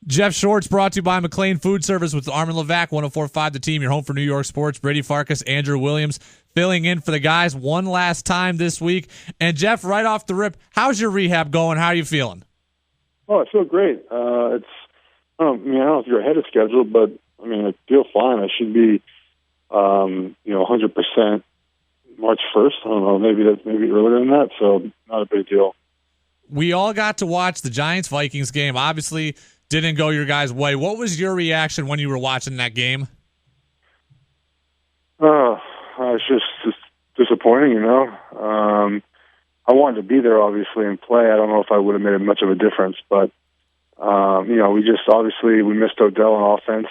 Geoff Schwartz brought to you by McLean Food Service with Armin Levac, 104.5 The Team, your home for New York sports. Brady Farkas, Andrew Williams filling in for the guys one last time this week. And Geoff, right off the rip, how's your rehab going? How are you feeling? Oh, I feel great. I don't know if you're ahead of schedule, but I feel fine. I should be, 100% March 1st. I don't know, maybe earlier than that, so not a big deal. We all got to watch the Giants-Vikings game. Obviously, didn't go your guys' way. What was your reaction when you were watching that game? It's just disappointing, I wanted to be there, obviously, and play. I don't know if I would have made much of a difference, but, we missed Odell on offense.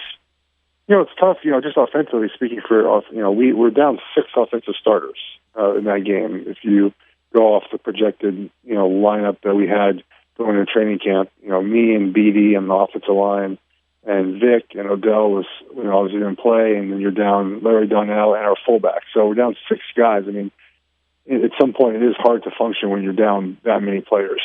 It's tough, just offensively speaking we're down 6 offensive starters in that game. If you go off the projected, lineup that we had going into training camp, me and Beatty and the offensive line and Vic and Odell was, obviously didn't play, and then you're down Larry Donnell and our fullback. So we're down 6 guys. At some point it is hard to function when you're down that many players.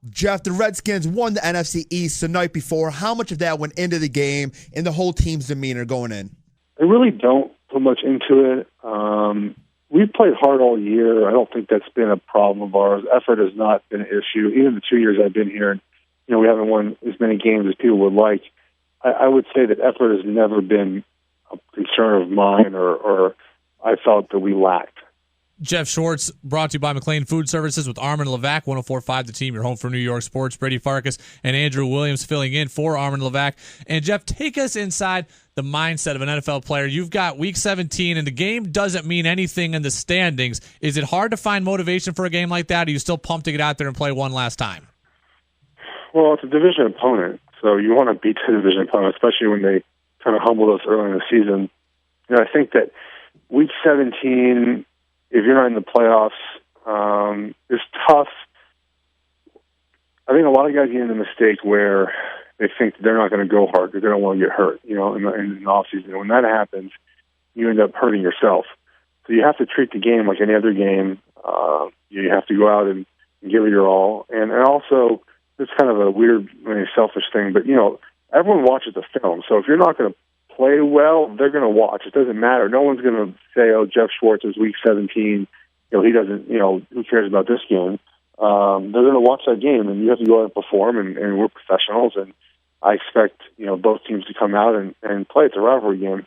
Geoff, the Redskins won the NFC East the night before. How much of that went into the game and the whole team's demeanor going in? I really don't put much into it. We've played hard all year. I don't think that's been a problem of ours. Effort has not been an issue. Even the 2 years I've been here, we haven't won as many games as people would like. I would say that effort has never been a concern of mine or I felt that we lacked. Geoff Schwartz brought to you by McLean Food Services with Armin Levac, 104.5 The Team, your home for New York sports. Brady Farkas and Andrew Williams filling in for Armin Levac. And Geoff, take us inside the mindset of an NFL player. You've got Week 17, and the game doesn't mean anything in the standings. Is it hard to find motivation for a game like that? Or are you still pumped to get out there and play one last time? Well, it's a division opponent, so you want to beat the division opponent, especially when they kind of humbled us early in the season. I think that Week 17, if you're not in the playoffs, it's tough. I think a lot of guys get in the mistake where they think they're not going to go hard because they don't want to get hurt, in the offseason. And when that happens, you end up hurting yourself. So you have to treat the game like any other game. You have to go out and give it your all. And also, it's kind of a weird, selfish thing, but, everyone watches the film. So if you're not going to play well, they're going to watch. It doesn't matter. No one's going to say, "Oh, Geoff Schwartz is Week 17. He doesn't. Who cares about this game?" They're going to watch that game, and you have to go out and perform. And we're professionals, and I expect both teams to come out and play. It's a rivalry game.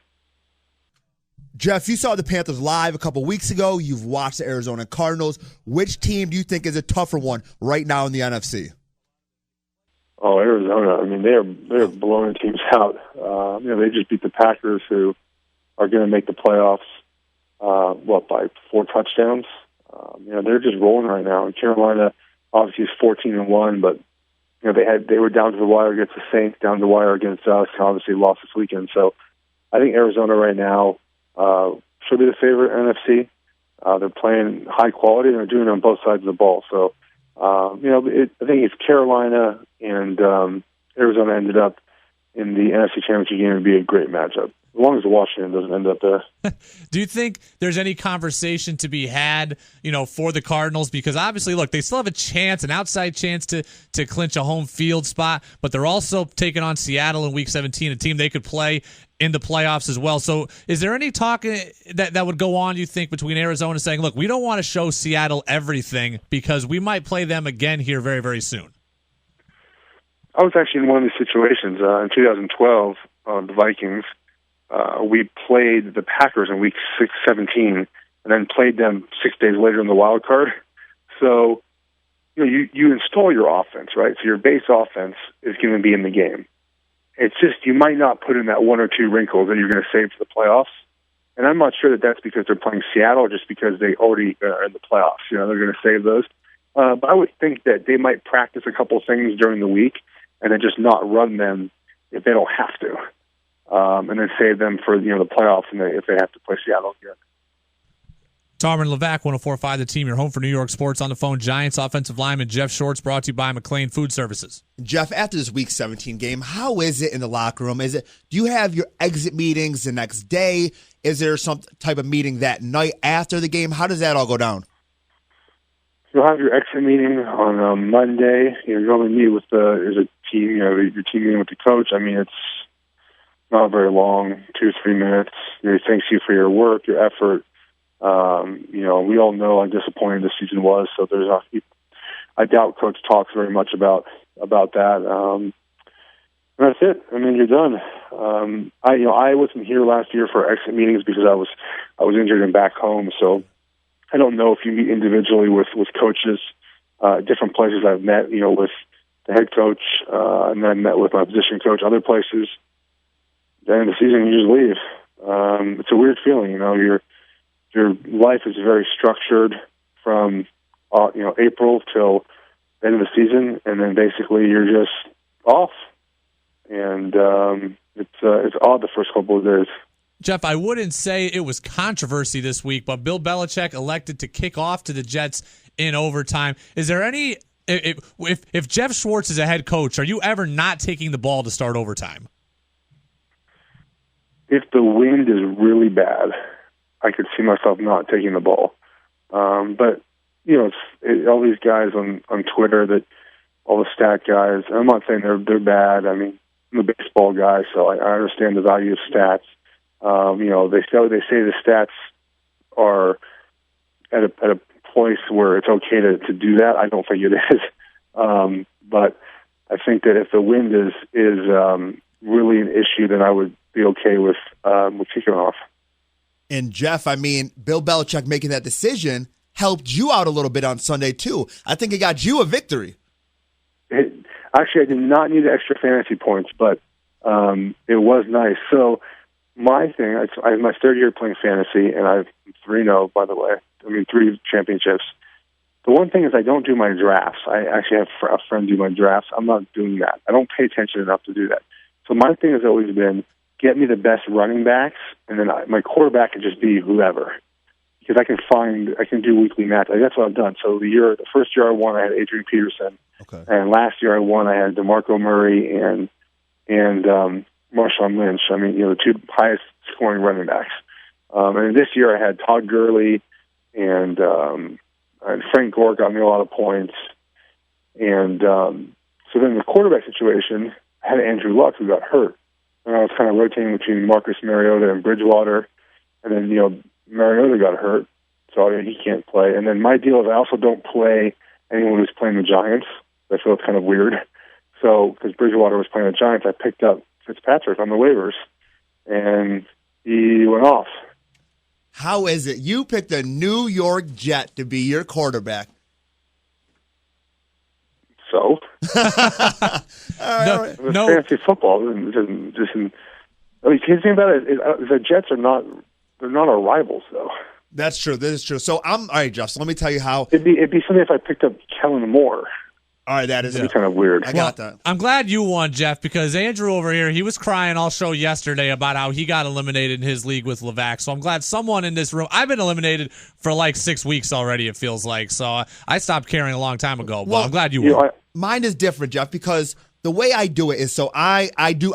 Geoff, you saw the Panthers live a couple weeks ago. You've watched the Arizona Cardinals. Which team do you think is a tougher one right now in the NFC? Oh, Arizona. They're blowing teams out. They just beat the Packers, who are going to make the playoffs, by 4 touchdowns. They're just rolling right now. And Carolina obviously is 14-1, but they were down to the wire against the Saints, down to the wire against us, and obviously lost this weekend. So I think Arizona right now should be the favorite NFC. They're playing high quality, and they're doing it on both sides of the ball. So I think it's Carolina and Arizona ended up in the NFC Championship game. Would be a great matchup, as long as Washington doesn't end up there. Do you think there's any conversation to be had, for the Cardinals? Because obviously, look, they still have a chance, an outside chance to clinch a home field spot, but they're also taking on Seattle in Week 17, a team they could play in the playoffs as well. So is there any talk that would go on, you think, between Arizona saying, look, we don't want to show Seattle everything because we might play them again here very, very soon? I was actually in one of these situations in 2012, the Vikings. We played the Packers in Week 17 and then played them 6 days later in the wild card. So you install your offense, right? So your base offense is going to be in the game. It's just you might not put in that 1 or 2 wrinkles that you're going to save for the playoffs. And I'm not sure that that's because they're playing Seattle or just because they already are in the playoffs. They're going to save those. But I would think that they might practice a couple things during the week and then just not run them if they don't have to. And then save them for the playoffs and if they have to play Seattle again. Armin Levac, 104.5 The Team, your home for New York sports. On the phone, Giants offensive lineman Geoff Schwartz, brought to you by McLean Food Services. Geoff, after this Week 17 game, how is it in the locker room? Do you have your exit meetings the next day? Is there some type of meeting that night after the game? How does that all go down? You'll have your exit meeting on Monday. You normally meet with there's a team, your team meeting with the coach. I mean, it's not very long, 2 or 3 minutes. He thanks you for your work, your effort. We all know how disappointing this season was. So I doubt Coach talks very much about that. And that's it. I mean, you're done. I wasn't here last year for exit meetings because I was injured and back home. So I don't know if you meet individually with coaches, different places I've met, with the head coach, and then met with my position coach, other places. Then the season, you just leave. It's a weird feeling, your life is very structured from April till the end of the season, and then basically you're just off. And it's odd the first couple of days. Geoff, I wouldn't say it was controversy this week, but Bill Belichick elected to kick off to the Jets in overtime. Is there any if Geoff Schwartz is a head coach, are you ever not taking the ball to start overtime? If the wind is really bad, I could see myself not taking the ball. But all these guys on Twitter, that all the stat guys. I'm not saying they're bad. I mean, I'm a baseball guy, so I understand the value of stats. They say the stats are at a place where it's okay to do that. I don't think it is. But I think that if the wind is really an issue, then I would be okay with kicking off. And Geoff, I mean, Bill Belichick making that decision helped you out a little bit on Sunday too. I think it got you a victory. Actually, I did not need the extra fantasy points, but it was nice. So my thing, I have my third year playing fantasy, and I'm 3-0, by the way. I mean, 3 championships. The one thing is I don't do my drafts. I actually have a friend do my drafts. I'm not doing that. I don't pay attention enough to do that. So my thing has always been, get me the best running backs, and then my quarterback can just be whoever. Because I can do weekly matches. That's what I've done. So the first year I won, I had Adrian Peterson. Okay. And last year I won, I had DeMarco Murray and Marshawn Lynch. I mean, the 2 highest scoring running backs. And this year I had Todd Gurley and Frank Gore got me a lot of points. And so then the quarterback situation, I had Andrew Luck, who got hurt. And I was kind of rotating between Marcus Mariota and Bridgewater. And then, Mariota got hurt, so he can't play. And then my deal is I also don't play anyone who's playing the Giants. I feel it's kind of weird. So, because Bridgewater was playing the Giants, I picked up Fitzpatrick on the waivers, and he went off. How is it? You picked a New York Jet to be your quarterback. So? All right. No. Fantasy football. I mean, the thing about it is the Jets are not... They're not our rivals, though. That's true. That is true. So all right, Geoff. So let me tell you how. It'd be something if I picked up Kellen Moore. All right, that'd be kind of weird. I got that. I'm glad you won, Geoff, because Andrew over here, he was crying all show yesterday about how he got eliminated in his league with Levac. So I'm glad someone in this room. I've been eliminated for like 6 weeks already. It feels like. So I stopped caring a long time ago. But I'm glad you won. Mine is different, Geoff, because the way I do it is so I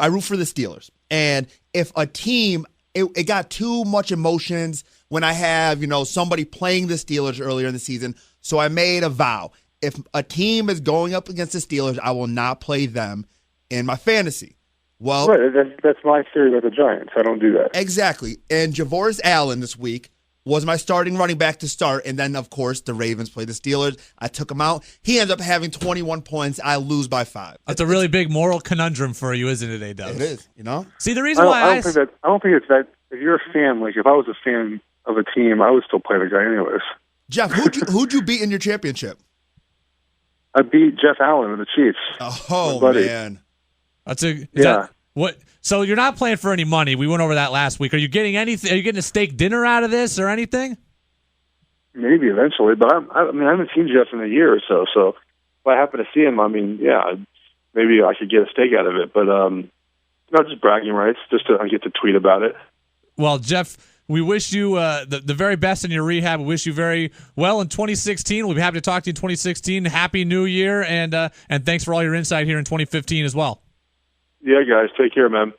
root for the Steelers, and if a team. It got too much emotions when I have, somebody playing the Steelers earlier in the season. So I made a vow. If a team is going up against the Steelers, I will not play them in my fantasy. Well, right, that's my theory about the Giants. I don't do that. Exactly. And Javoris Allen this week was my starting running back to start. And then, of course, the Ravens played the Steelers. I took him out. He ends up having 21 points. I lose by 5. That's a really big moral conundrum for you, isn't it, A-Dubs? It is, See, the reason why I don't think it's that. If you're a fan, like if I was a fan of a team, I would still play the guy anyways. Geoff, who'd you beat in your championship? I beat Jeff Allen of the Chiefs. Oh, man. What? So you're not playing for any money. We went over that last week. Are you getting anything? Are you getting a steak dinner out of this or anything? Maybe eventually, but I haven't seen Jeff in a year or so. So if I happen to see him, maybe I could get a steak out of it. But not just bragging rights, just to get to tweet about it. Well, Geoff, we wish you the very best in your rehab. We wish you very well in 2016. We'll be happy to talk to you in 2016. Happy New Year, and thanks for all your insight here in 2015 as well. Yeah, guys, take care, man.